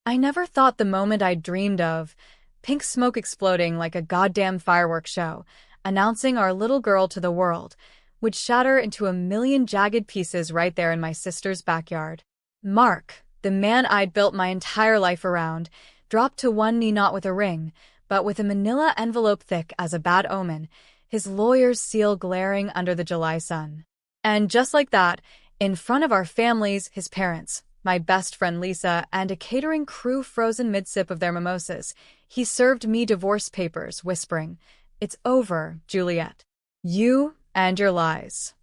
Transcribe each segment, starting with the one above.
I never thought the moment I dreamed of, pink smoke exploding like a goddamn fireworks show, announcing our little girl to the world, would shatter into a million jagged pieces right there in my sister's backyard. Mark, the man I'd built my entire life around, dropped to one knee not with a ring, but with a manila envelope thick as a bad omen, his lawyer's seal glaring under the July sun. And just like that, in front of our families, his parents, my best friend Lisa, and a catering crew frozen mid-sip of their mimosas, he served me divorce papers, whispering, "It's over, Juliet. You and your lies."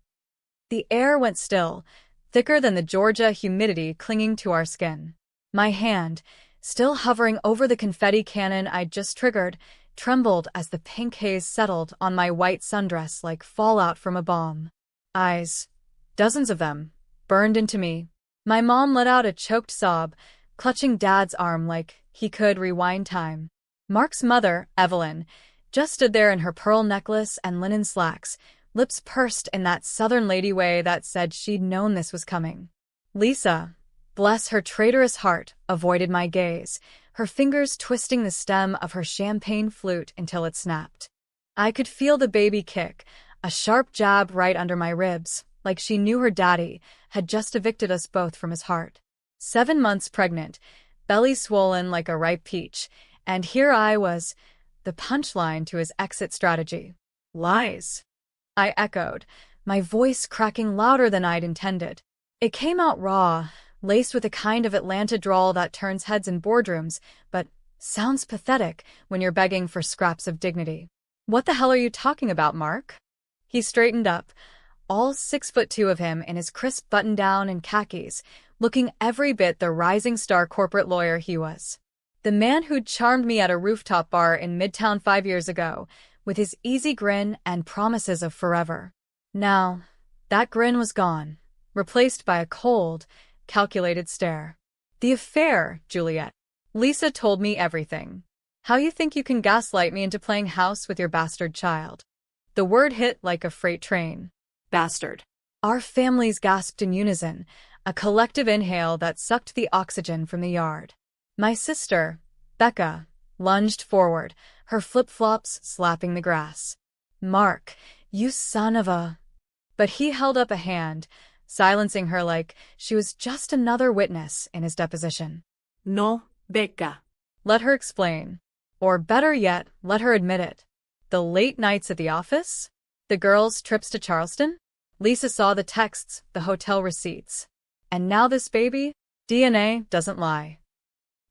The air went still, thicker than the Georgia humidity clinging to our skin. My hand, still hovering over the confetti cannon I'd just triggered, trembled as the pink haze settled on my white sundress like fallout from a bomb. Eyes, dozens of them, burned into me. My mom let out a choked sob, clutching Dad's arm like he could rewind time. Mark's mother, Evelyn, just stood there in her pearl necklace and linen slacks, lips pursed in that southern lady way that said she'd known this was coming. Lisa, bless her traitorous heart, avoided my gaze, her fingers twisting the stem of her champagne flute until it snapped. I could feel the baby kick, a sharp jab right under my ribs, like she knew her daddy had just evicted us both from his heart. 7 months pregnant, belly swollen like a ripe peach, and here I was, the punchline to his exit strategy. Lies, I echoed, my voice cracking louder than I'd intended. It came out raw, laced with a kind of Atlanta drawl that turns heads in boardrooms, but sounds pathetic when you're begging for scraps of dignity. "What the hell are you talking about, Mark?" He straightened up, all 6'2" of him in his crisp button-down and khakis, looking every bit the rising star corporate lawyer he was. The man who'd charmed me at a rooftop bar in Midtown 5 years ago, with his easy grin and promises of forever. Now, that grin was gone, replaced by a cold, calculated stare. "The affair, Juliet. Lisa told me everything. How you think you can gaslight me into playing house with your bastard child?" The word hit like a freight train. Bastard. Our families gasped in unison, a collective inhale that sucked the oxygen from the yard. My sister, Becca, lunged forward, her flip-flops slapping the grass. "Mark, you son of a—" But he held up a hand, silencing her like she was just another witness in his deposition. No, Becca. Let her explain. Or better yet, let her admit it. The late nights at the office? The girls' trips to Charleston? Lisa saw the texts, the hotel receipts. And now this baby? DNA doesn't lie.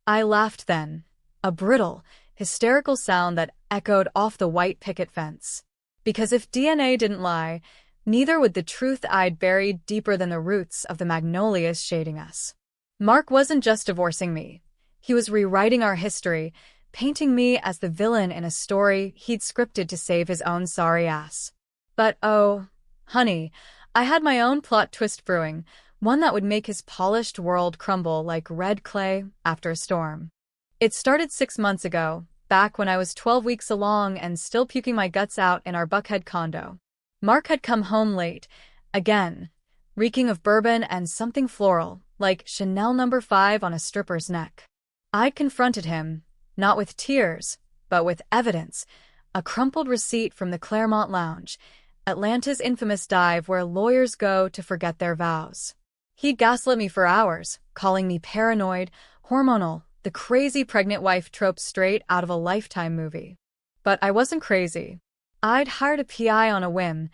I laughed then, a brittle, hysterical sound that echoed off the white picket fence. Because if DNA didn't lie, neither would the truth I'd buried deeper than the roots of the magnolias shading us. Mark wasn't just divorcing me. He was rewriting our history, painting me as the villain in a story he'd scripted to save his own sorry ass. But oh, honey, I had my own plot twist brewing, one that would make his polished world crumble like red clay after a storm. It started 6 months ago, back when I was 12 weeks along and still puking my guts out in our Buckhead condo. Mark had come home late, again, reeking of bourbon and something floral, like Chanel No. 5 on a stripper's neck. I confronted him, not with tears, but with evidence, a crumpled receipt from the Claremont Lounge, Atlanta's infamous dive where lawyers go to forget their vows. He'd gaslit me for hours, calling me paranoid, hormonal, the crazy pregnant wife trope straight out of a Lifetime movie. But I wasn't crazy. I'd hired a PI on a whim,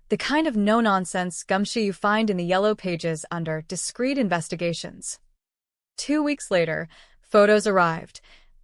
the kind of no-nonsense gumshoe you find in the yellow pages under discreet investigations. 2 weeks later, photos arrived.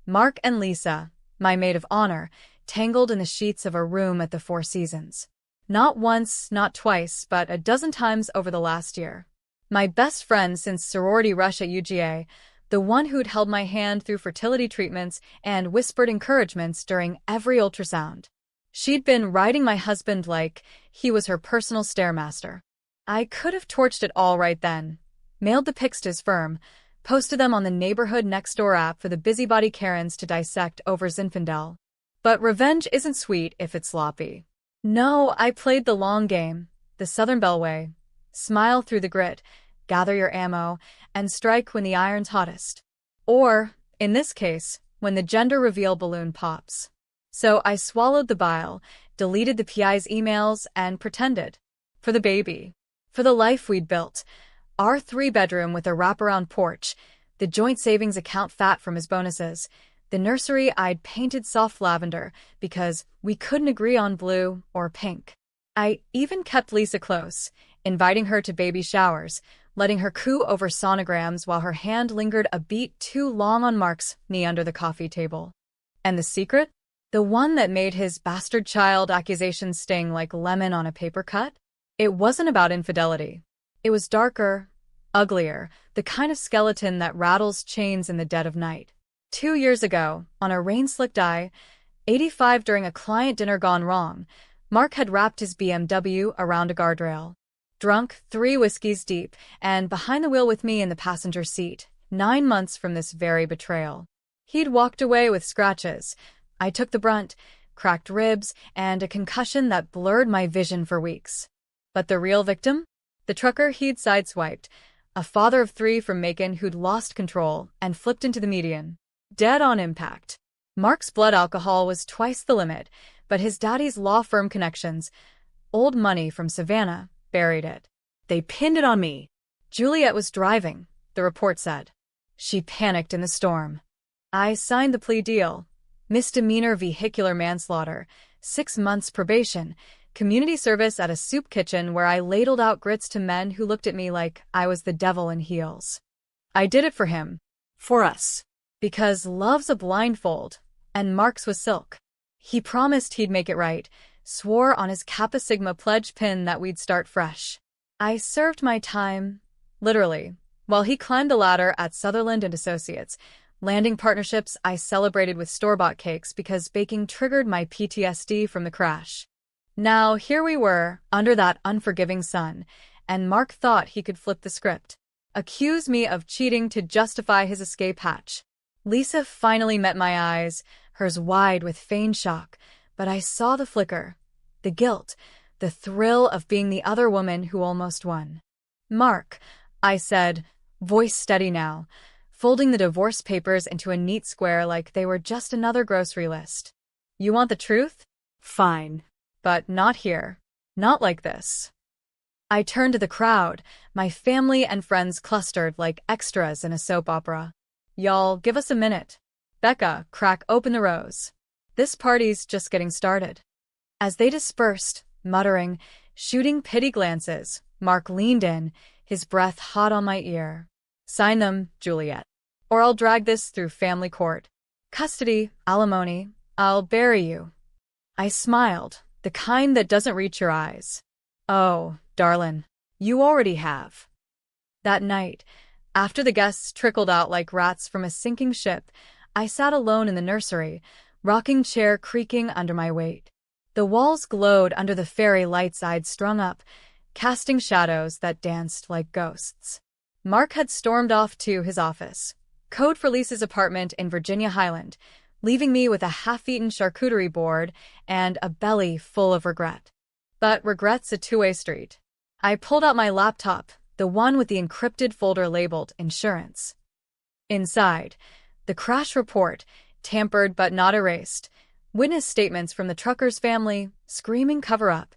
Mark and Lisa, my maid of honor, tangled in the sheets of a room at the Four Seasons. Not once, not twice, but a dozen times over the last year. My best friend since sorority rush at UGA, the one who'd held my hand through fertility treatments and whispered encouragements during every ultrasound. She'd been riding my husband like he was her personal stairmaster. I could have torched it all right then, mailed the pics to his firm, posted them on the neighborhood next-door app for the busybody Karens to dissect over Zinfandel. But revenge isn't sweet if it's sloppy. No, I played the long game, the Southern Belle way. Smile through the grit, gather your ammo, and strike when the iron's hottest. Or, In this case, when the gender reveal balloon pops. So I swallowed the bile, deleted the PI's emails, and pretended. For the baby. For the life we'd built. Our 3-bedroom with a wraparound porch, the joint savings account fat from his bonuses, the nursery I'd painted soft lavender because we couldn't agree on blue or pink. I even kept Lisa close, inviting her to baby showers, letting her coo over sonograms while her hand lingered a beat too long on Mark's knee under the coffee table. And the secret? The one that made his bastard child accusations sting like lemon on a paper cut? It wasn't about infidelity. It was darker, uglier, the kind of skeleton that rattles chains in the dead of night. 2 years ago, on a rain-slicked eye, 85 during a client dinner gone wrong, Mark had wrapped his BMW around a guardrail. Drunk, 3 whiskeys deep, and behind the wheel with me in the passenger seat, 9 months from this very betrayal. He'd walked away with scratches. I took the brunt, cracked ribs, and a concussion that blurred my vision for weeks. But the real victim? The trucker he'd sideswiped, a father of 3 from Macon who'd lost control and flipped into the median. Dead on impact. Mark's blood alcohol was twice the limit, but his daddy's law firm connections, old money from Savannah, buried it. They pinned it on me. Juliet was driving, the report said. She panicked in the storm. I signed the plea deal. Misdemeanor vehicular manslaughter, 6 months probation, community service at a soup kitchen where I ladled out grits to men who looked at me like I was the devil in heels. I did it for him. For us. Because love's a blindfold, and Mark's was silk. He promised he'd make it right, swore on his Kappa Sigma pledge pin that we'd start fresh. I served my time, literally, while he climbed the ladder at Sutherland and Associates, landing partnerships I celebrated with store-bought cakes because baking triggered my PTSD from the crash. Now here we were, under that unforgiving sun, and Mark thought he could flip the script. Accuse me of cheating to justify his escape hatch. Lisa finally met my eyes, hers wide with feigned shock, but I saw the flicker, the guilt, the thrill of being the other woman who almost won. Mark, I said, voice steady now, folding the divorce papers into a neat square like they were just another grocery list. You want the truth? Fine. But not here. Not like this. I turned to the crowd, my family and friends clustered like extras in a soap opera. Y'all, give us a minute. Becca, crack open the rose. This party's just getting started. As they dispersed, muttering, shooting pity glances, Mark leaned in, his breath hot on my ear. Sign them, Juliet. Or I'll drag this through family court. Custody, alimony, I'll bury you. I smiled, the kind that doesn't reach your eyes. Oh, darlin', you already have. That night, after the guests trickled out like rats from a sinking ship, I sat alone in the nursery, rocking chair creaking under my weight. The walls glowed under the fairy lights I'd strung up, casting shadows that danced like ghosts. Mark had stormed off to his office, code for Lisa's apartment in Virginia Highland, leaving me with a half-eaten charcuterie board and a belly full of regret. But regret's a two-way street. I pulled out my laptop, the one with the encrypted folder labeled Insurance. Inside, the crash report, tampered but not erased, witness statements from the trucker's family, screaming cover-up,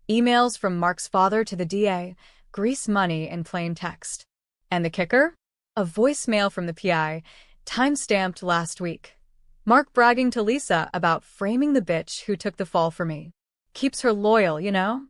emails from Mark's father to the DA, grease money in plain text. And the kicker? A voicemail from the PI, time-stamped last week. Mark bragging to Lisa about framing the bitch who took the fall for me. Keeps her loyal, you know?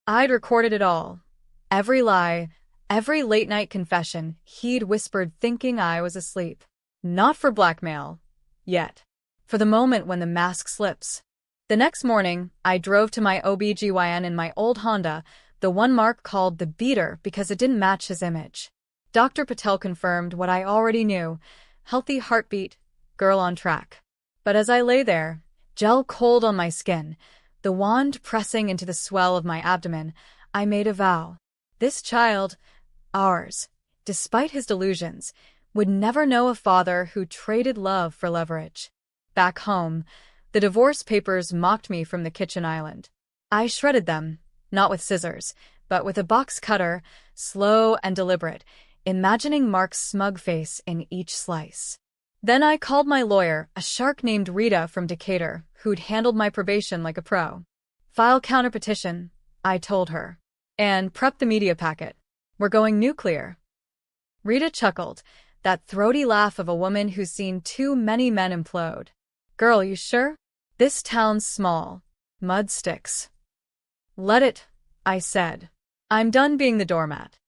I'd recorded it all. Every lie, every late-night confession he'd whispered thinking I was asleep. Not for blackmail. Yet. For the moment when the mask slips. The next morning, I drove to my OBGYN in my old Honda, the one Mark called the beater because it didn't match his image. Dr. Patel confirmed what I already knew. Healthy heartbeat, girl on track. But as I lay there, gel cold on my skin, the wand pressing into the swell of my abdomen, I made a vow. This child, ours, despite his delusions, would never know a father who traded love for leverage. Back home, the divorce papers mocked me from the kitchen island. I shredded them, not with scissors, but with a box cutter, slow and deliberate, imagining Mark's smug face in each slice. Then I called my lawyer, a shark named Rita from Decatur, who'd handled my probation like a pro. File counter petition, I told her. And prep the media packet. We're going nuclear. Rita chuckled, that throaty laugh of a woman who's seen too many men implode. Girl, you sure? This town's small. Mud sticks. Let it, I said. I'm done being the doormat.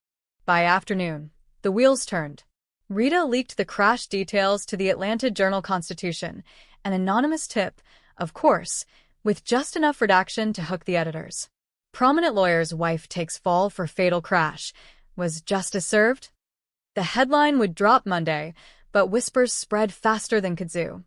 By afternoon, the wheels turned. Rita leaked the crash details to the Atlanta Journal-Constitution, an anonymous tip, of course, with just enough redaction to hook the editors. Prominent lawyer's wife takes fall for fatal crash. Was justice served? The headline would drop Monday, but whispers spread faster than kudzu.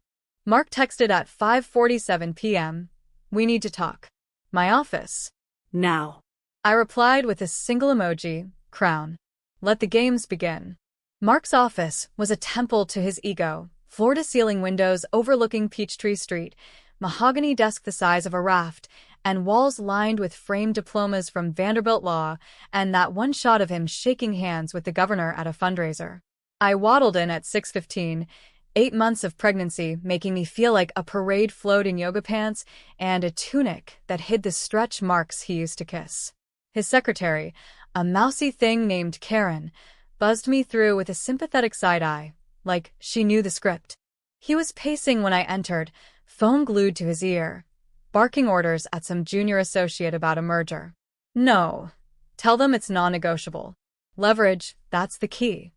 Mark texted at 5:47 p.m. We need to talk. My office. Now. I replied with a single emoji, crown. Let the games begin. Mark's office was a temple to his ego, floor-to-ceiling windows overlooking Peachtree Street, mahogany desk the size of a raft, and walls lined with framed diplomas from Vanderbilt Law, and that one shot of him shaking hands with the governor at a fundraiser. I waddled in at 6:15, 8 months of pregnancy making me feel like a parade float in yoga pants and a tunic that hid the stretch marks he used to kiss. His secretary, a mousy thing named Karen, buzzed me through with a sympathetic side-eye, like she knew the script. He was pacing when I entered, phone glued to his ear, barking orders at some junior associate about a merger. No. Tell them it's non-negotiable. Leverage, that's the key.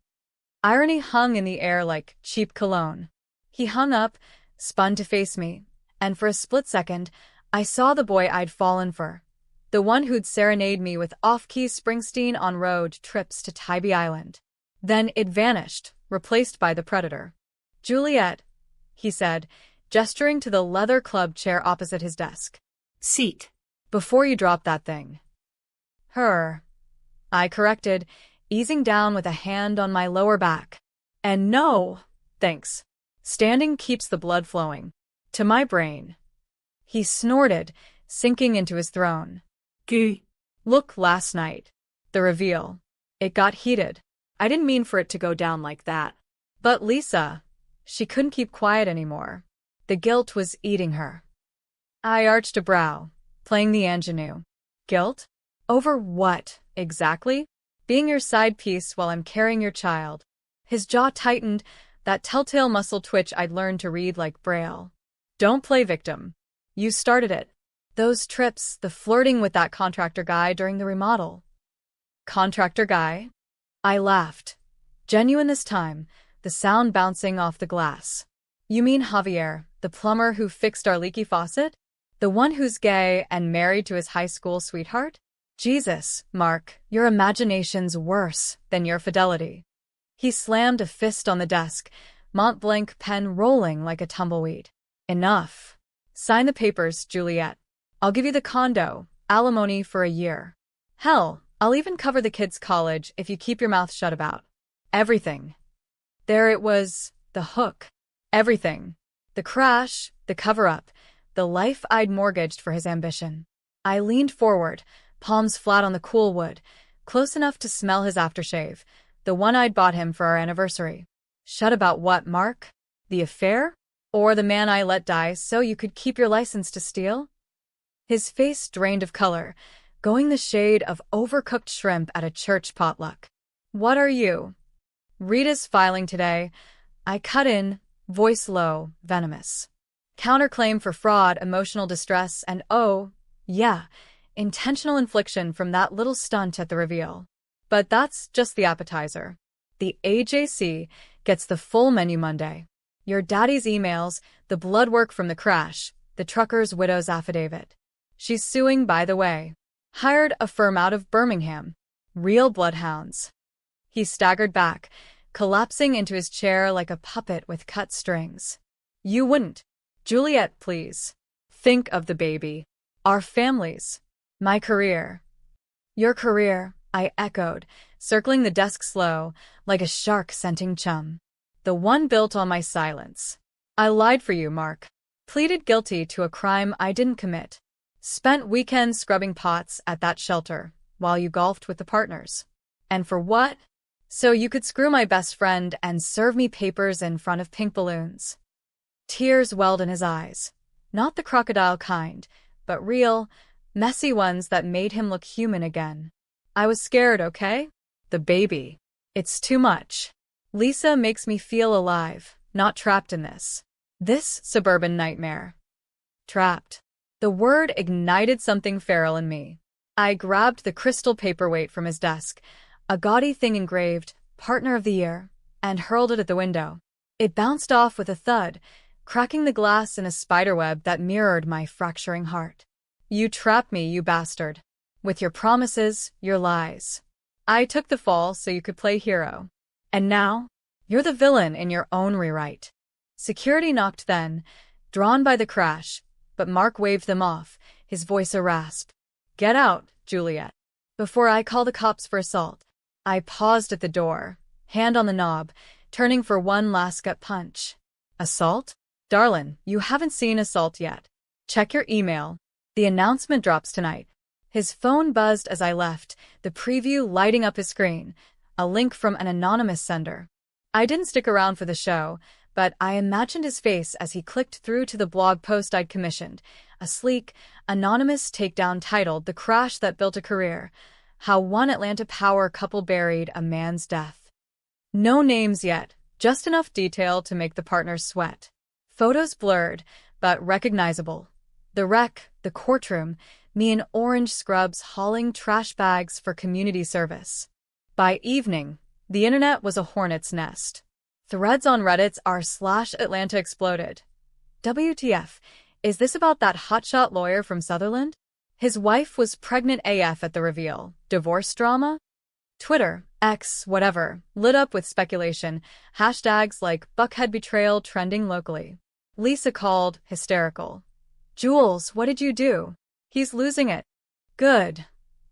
Irony hung in the air like cheap cologne. He hung up, spun to face me, and for a split second, I saw the boy I'd fallen for. The one who'd serenade me with off-key Springsteen on road trips to Tybee Island. Then it vanished, replaced by the predator. Juliet, he said, gesturing to the leather club chair opposite his desk. Seat. Before you drop that thing. Her. I corrected, easing down with a hand on my lower back. And no, thanks. Standing keeps the blood flowing. To my brain. He snorted, sinking into his throne. Goo. Look, last night. The reveal. It got heated. I didn't mean for it to go down like that. But Lisa, she couldn't keep quiet anymore. The guilt was eating her. I arched a brow, playing the ingenue. Guilt? Over what, exactly? Being your side piece while I'm carrying your child. His jaw tightened, that telltale muscle twitch I'd learned to read like Braille. Don't play victim. You started it. Those trips, the flirting with that contractor guy during the remodel. Contractor guy? I laughed. Genuine this time, the sound bouncing off the glass. You mean Javier, the plumber who fixed our leaky faucet? The one who's gay and married to his high school sweetheart? Jesus, Mark, your imagination's worse than your fidelity. He slammed a fist on the desk, Mont-Blanc pen rolling like a tumbleweed. Enough. Sign the papers, Juliet. I'll give you the condo, alimony for a year. Hell, I'll even cover the kids' college if you keep your mouth shut about everything. There it was, the hook. Everything. The crash, the cover-up, the life I'd mortgaged for his ambition. I leaned forward, palms flat on the cool wood, close enough to smell his aftershave, the one I'd bought him for our anniversary. Shut about what, Mark? The affair? Or the man I let die so you could keep your license to steal? His face drained of color, going the shade of overcooked shrimp at a church potluck. What are you? Rita's filing today. I cut in, voice low, venomous. Counterclaim for fraud, emotional distress, and oh, yeah, intentional infliction from that little stunt at the reveal. But that's just the appetizer. The AJC gets the full menu Monday. Your daddy's emails, the blood work from the crash, the trucker's widow's affidavit. She's suing, by the way. Hired a firm out of Birmingham. Real bloodhounds. He staggered back, collapsing into his chair like a puppet with cut strings. You wouldn't. Juliet, please. Think of the baby. Our families. My career. Your career, I echoed, circling the desk slow, like a shark scenting chum. The one built on my silence. I lied for you, Mark. Pleaded guilty to a crime I didn't commit. Spent weekends scrubbing pots at that shelter, while you golfed with the partners. And for what? So you could screw my best friend and serve me papers in front of pink balloons. Tears welled in his eyes. Not the crocodile kind, but real, messy ones that made him look human again. I was scared, okay? The baby. It's too much. Lisa makes me feel alive, not trapped in this suburban nightmare. Trapped. The word ignited something feral in me. I grabbed the crystal paperweight from his desk, a gaudy thing engraved, Partner of the Year, and hurled it at the window. It bounced off with a thud, cracking the glass in a spiderweb that mirrored my fracturing heart. You trapped me, you bastard. With your promises, your lies. I took the fall so you could play hero. And now, you're the villain in your own rewrite. Security knocked then, drawn by the crash, but Mark waved them off, his voice a rasp. Get out, Juliet. Before I call the cops for assault. I paused at the door, hand on the knob, turning for one last gut punch. Assault? Darlin', you haven't seen assault yet. Check your email. The announcement drops tonight. His phone buzzed as I left, the preview lighting up his screen, a link from an anonymous sender. I didn't stick around for the show, but I imagined his face as he clicked through to the blog post I'd commissioned, a sleek, anonymous takedown titled The Crash That Built a Career, How One Atlanta Power Couple Buried a Man's Death. No names yet, just enough detail to make the partners sweat. Photos blurred, but recognizable. The wreck, the courtroom, me in orange scrubs hauling trash bags for community service. By evening, the internet was a hornet's nest. Threads on Reddit's r/Atlanta exploded. WTF, is this about that hotshot lawyer from Sutherland? His wife was pregnant AF at the reveal. Divorce drama? Twitter, X, whatever, lit up with speculation, hashtags like Buckhead betrayal trending locally. Lisa called, hysterical. Jules, what did you do? He's losing it. Good.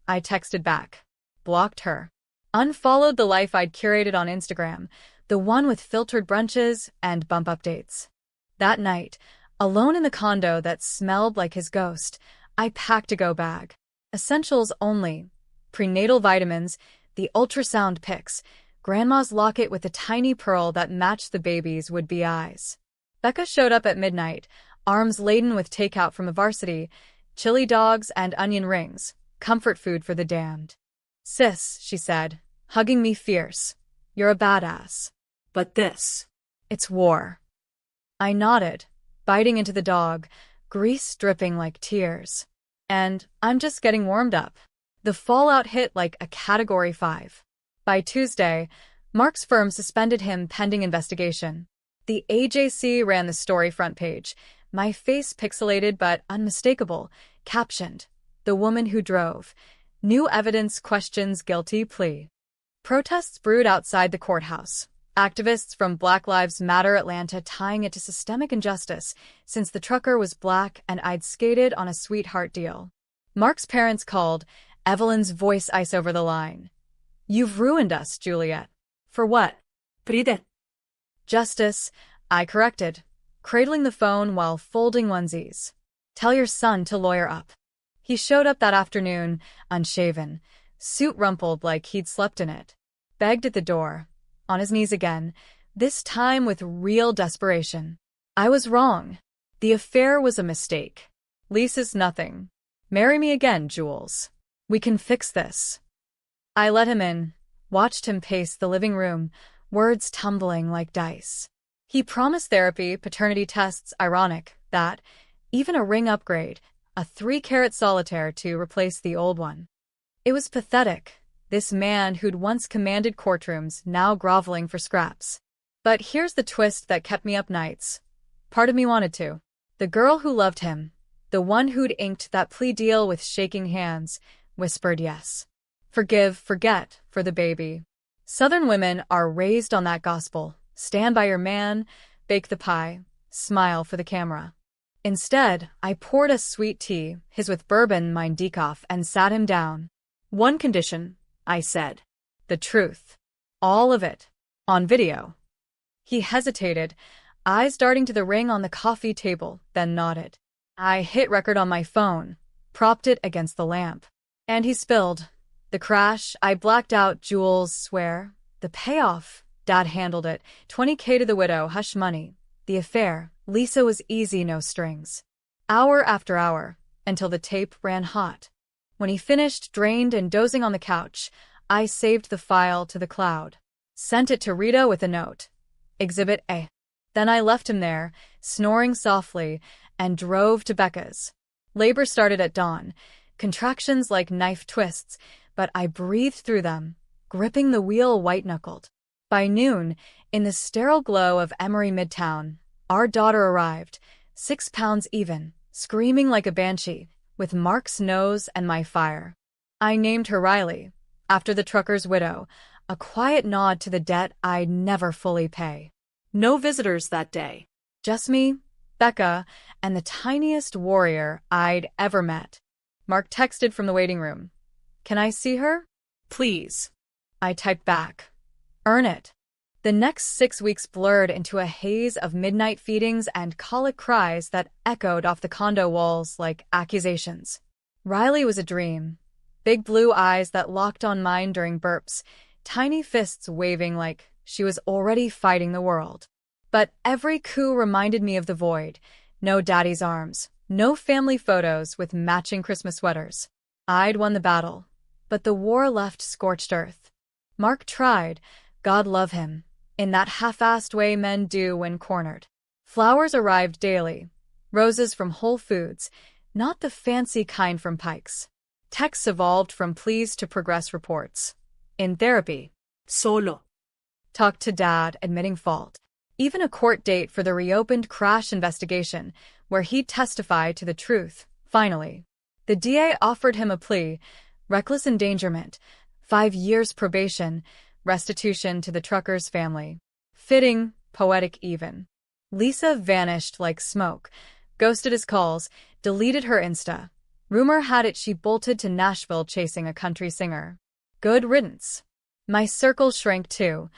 I texted back. Blocked her. Unfollowed the life I'd curated on Instagram, the one with filtered brunches and bump updates. That night, alone in the condo that smelled like his ghost, I packed a go bag. Essentials only. Prenatal vitamins, the ultrasound pics, Grandma's locket with a tiny pearl that matched the baby's would-be eyes. Becca showed up at midnight, arms laden with takeout from a varsity, chili dogs and onion rings, comfort food for the damned. Sis, she said, hugging me fierce. You're a badass. But this. It's war. I nodded, biting into the dog, grease dripping like tears. And I'm just getting warmed up. The fallout hit like a Category 5. By Tuesday, Mark's firm suspended him pending investigation. The AJC ran the story front page, my face pixelated but unmistakable, captioned, The Woman Who Drove. New evidence questions guilty plea. Protests brewed outside the courthouse. Activists from Black Lives Matter Atlanta tying it to systemic injustice since the trucker was black and I'd skated on a sweetheart deal. Mark's parents called, Evelyn's voice ice over the line. You've ruined us, Juliet. For what? Pride. Justice, I corrected, cradling the phone while folding onesies. Tell your son to lawyer up. He showed up that afternoon, unshaven, suit rumpled like he'd slept in it. Begged at the door, on his knees again, this time with real desperation. I was wrong. The affair was a mistake. Lisa's nothing. Marry me again, Jules. We can fix this. I let him in, watched him pace the living room, words tumbling like dice. He promised therapy, paternity tests, ironic, that, even a ring upgrade, a 3-carat solitaire to replace the old one. It was pathetic, this man who'd once commanded courtrooms now groveling for scraps. But here's the twist that kept me up nights. Part of me wanted to. The girl who loved him, the one who'd inked that plea deal with shaking hands, whispered yes. Forgive, forget, for the baby. Southern women are raised on that gospel. Stand by your man, bake the pie, smile for the camera. Instead, I poured us sweet tea, his with bourbon, mine decaf, and sat him down. One condition, I said. The truth. All of it. On video. He hesitated, eyes darting to the ring on the coffee table, then nodded. I hit record on my phone, propped it against the lamp. And he spilled. The crash, I blacked out, Jules, swear. The payoff, Dad handled it, 20K to the widow, hush money. The affair, Lisa was easy, no strings. Hour after hour, until the tape ran hot. When he finished, drained and dozing on the couch, I saved the file to the cloud. Sent it to Rita with a note. Exhibit A. Then I left him there, snoring softly, and drove to Becca's. Labor started at dawn, contractions like knife twists, but I breathed through them, gripping the wheel white-knuckled. By noon, in the sterile glow of Emory Midtown, our daughter arrived, 6 pounds even, screaming like a banshee, with Mark's nose and my fire. I named her Riley, after the trucker's widow, a quiet nod to the debt I'd never fully pay. No visitors that day. Just me, Becca, and the tiniest warrior I'd ever met. Mark texted from the waiting room. Can I see her? Please. I typed back. Earn it. The next 6 weeks blurred into a haze of midnight feedings and colic cries that echoed off the condo walls like accusations. Riley was a dream. Big blue eyes that locked on mine during burps, tiny fists waving like she was already fighting the world. But every coup reminded me of the void. No daddy's arms, no family photos with matching Christmas sweaters. I'd won the battle, but the war left scorched earth. Mark tried, God love him, in that half-assed way men do when cornered. Flowers arrived daily, roses from Whole Foods, not the fancy kind from Pikes. Texts evolved from pleas to progress reports. In therapy. Solo. Talked to Dad, admitting fault. Even a court date for the reopened crash investigation, where he'd testify to the truth, finally. The DA offered him a plea, reckless endangerment, 5 years probation, restitution to the trucker's family. Fitting, poetic even. Lisa vanished like smoke, ghosted his calls, deleted her Insta. Rumor had it she bolted to Nashville chasing a country singer. Good riddance. My circle shrank too.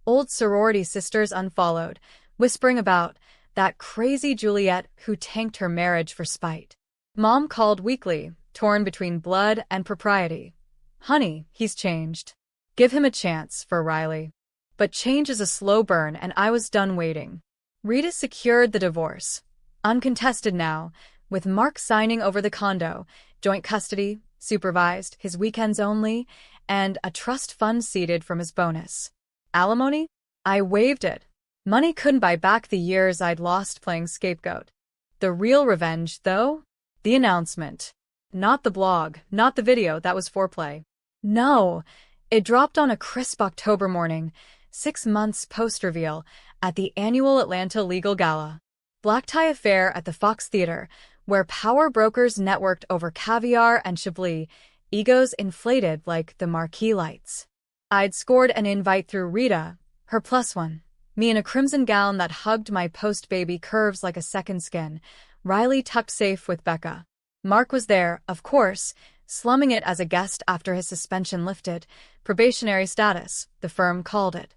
Old sorority sisters unfollowed, whispering about that crazy Juliet who tanked her marriage for spite. Mom called weekly, torn between blood and propriety. Honey, he's changed. Give him a chance, for Riley. But change is a slow burn, and I was done waiting. Rita secured the divorce. Uncontested now, with Mark signing over the condo, joint custody, supervised, his weekends only, and a trust fund seeded from his bonus. Alimony? I waived it. Money couldn't buy back the years I'd lost playing scapegoat. The real revenge, though? The announcement. Not the blog, not the video that was foreplay. No, it dropped on a crisp October morning, 6 months post-reveal, at the annual Atlanta Legal Gala. Black tie affair at the Fox Theater, where power brokers networked over caviar and Chablis, egos inflated like the marquee lights. I'd scored an invite through Rita, her plus one. Me in a crimson gown that hugged my post-baby curves like a second skin, Riley tucked safe with Becca. Mark was there, of course, slumming it as a guest after his suspension lifted, probationary status, the firm called it.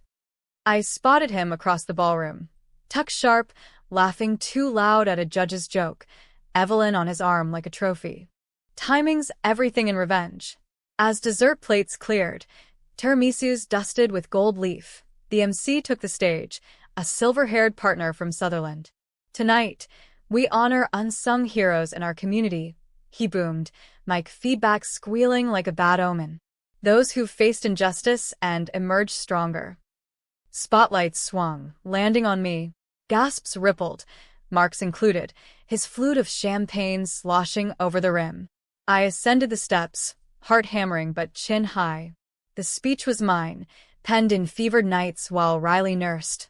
I spotted him across the ballroom, tucked sharp, laughing too loud at a judge's joke, Evelyn on his arm like a trophy. Timing's everything in revenge. As dessert plates cleared, tiramisu's dusted with gold leaf, the MC took the stage, a silver-haired partner from Sutherland. Tonight, we honor unsung heroes in our community, he boomed, mic feedback squealing like a bad omen. Those who've faced injustice and emerged stronger. Spotlights swung, landing on me. Gasps rippled, Mark's included, his flute of champagne sloshing over the rim. I ascended the steps, heart hammering but chin high. The speech was mine, penned in fevered nights while Riley nursed.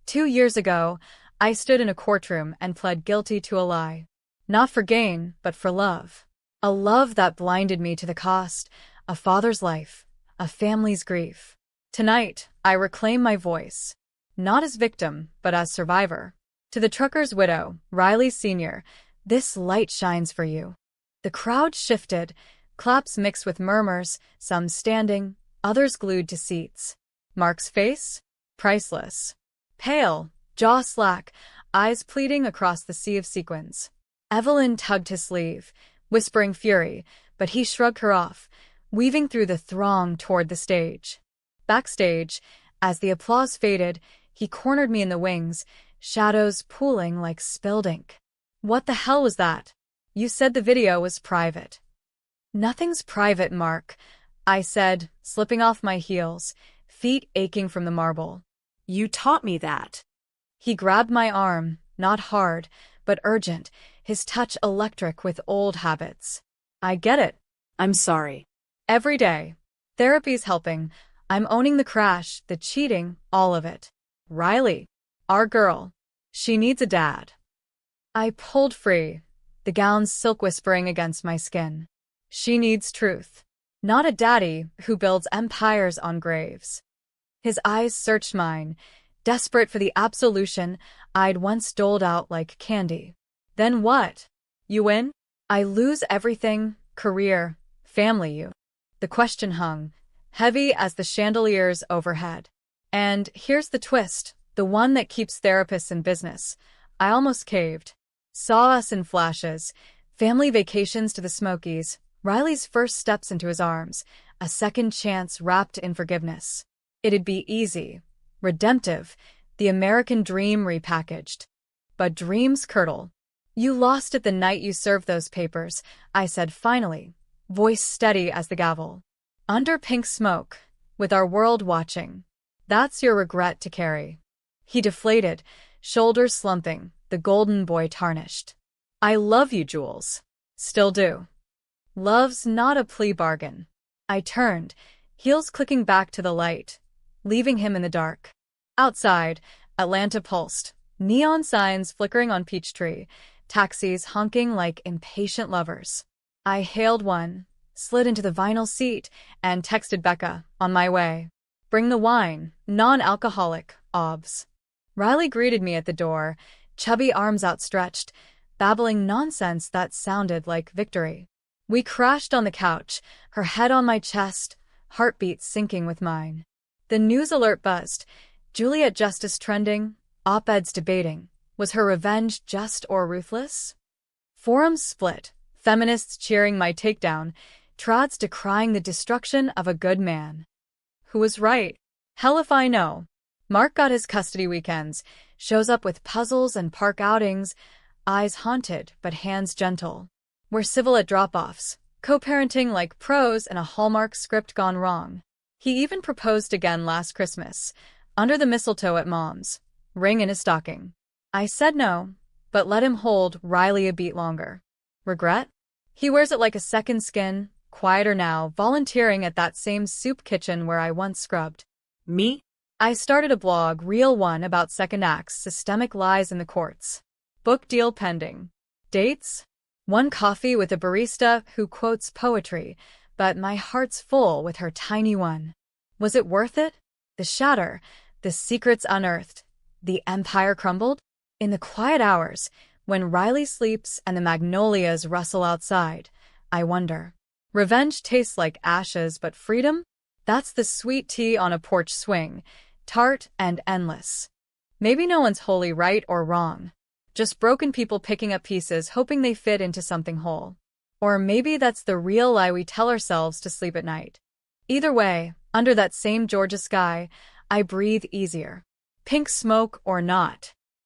2 years ago, I stood in a courtroom and pled guilty to a lie. Not for gain, but for love. A love that blinded me to the cost, a father's life, a family's grief. Tonight, I reclaim my voice. Not as victim, but as survivor. To the trucker's widow, Riley Sr., this light shines for you. The crowd shifted, claps mixed with murmurs, some standing, others glued to seats. Mark's face? Priceless. Pale, jaw slack, eyes pleading across the sea of sequins. Evelyn tugged his sleeve, whispering fury, but he shrugged her off, weaving through the throng toward the stage. Backstage, as the applause faded, he cornered me in the wings, shadows pooling like spilled ink. What the hell was that? You said the video was private. Nothing's private, Mark, I said, slipping off my heels, feet aching from the marble. You taught me that. He grabbed my arm, not hard, but urgent, his touch electric with old habits. I get it. I'm sorry. Every day. Therapy's helping. I'm owning the crash, the cheating, all of it. Riley, our girl. She needs a dad. I pulled free, the gown's silk whispering against my skin. She needs truth. Not a daddy who builds empires on graves. His eyes searched mine, desperate for the absolution I'd once doled out like candy. Then what? You win? I lose everything, career, family, you. The question hung, heavy as the chandeliers overhead. And here's the twist, the one that keeps therapists in business. I almost caved. Saw us in flashes, family vacations to the Smokies, Riley's first steps into his arms, a second chance wrapped in forgiveness. It'd be easy, redemptive, the American dream repackaged. But dreams curdle. You lost it the night you served those papers, I said finally, voice steady as the gavel. Under pink smoke, with our world watching. That's your regret to carry. He deflated, shoulders slumping, the golden boy tarnished. I love you, Jules. Still do. Love's not a plea bargain. I turned, heels clicking back to the light, leaving him in the dark. Outside, Atlanta pulsed, neon signs flickering on Peachtree, taxis honking like impatient lovers. I hailed one, slid into the vinyl seat, and texted Becca, on my way. Bring the wine, non-alcoholic, obs. Riley greeted me at the door, chubby arms outstretched, babbling nonsense that sounded like victory. We crashed on the couch, her head on my chest, heartbeats syncing with mine. The news alert buzzed. Juliet Justice trending, op-eds debating. Was her revenge just or ruthless? Forums split, feminists cheering my takedown, trads decrying the destruction of a good man. Who was right? Hell if I know. Mark got his custody weekends, shows up with puzzles and park outings, eyes haunted but hands gentle. We're civil at drop-offs, co-parenting like pros in a Hallmark script gone wrong. He even proposed again last Christmas, under the mistletoe at Mom's, ring in his stocking. I said no, but let him hold Riley a beat longer. Regret? He wears it like a second skin, quieter now, volunteering at that same soup kitchen where I once scrubbed. Me? I started a blog, Real One, about second acts, systemic lies in the courts. Book deal pending. Dates? One coffee with a barista who quotes poetry, but my heart's full with her tiny one. Was it worth it? The shatter, the secrets unearthed, the empire crumbled? In the quiet hours, when Riley sleeps and the magnolias rustle outside, I wonder. Revenge tastes like ashes, but freedom? That's the sweet tea on a porch swing, tart and endless. Maybe no one's wholly right or wrong. Just broken people picking up pieces hoping they fit into something whole. Or maybe that's the real lie we tell ourselves to sleep at night. Either way, under that same Georgia sky, I breathe easier. Pink smoke or not.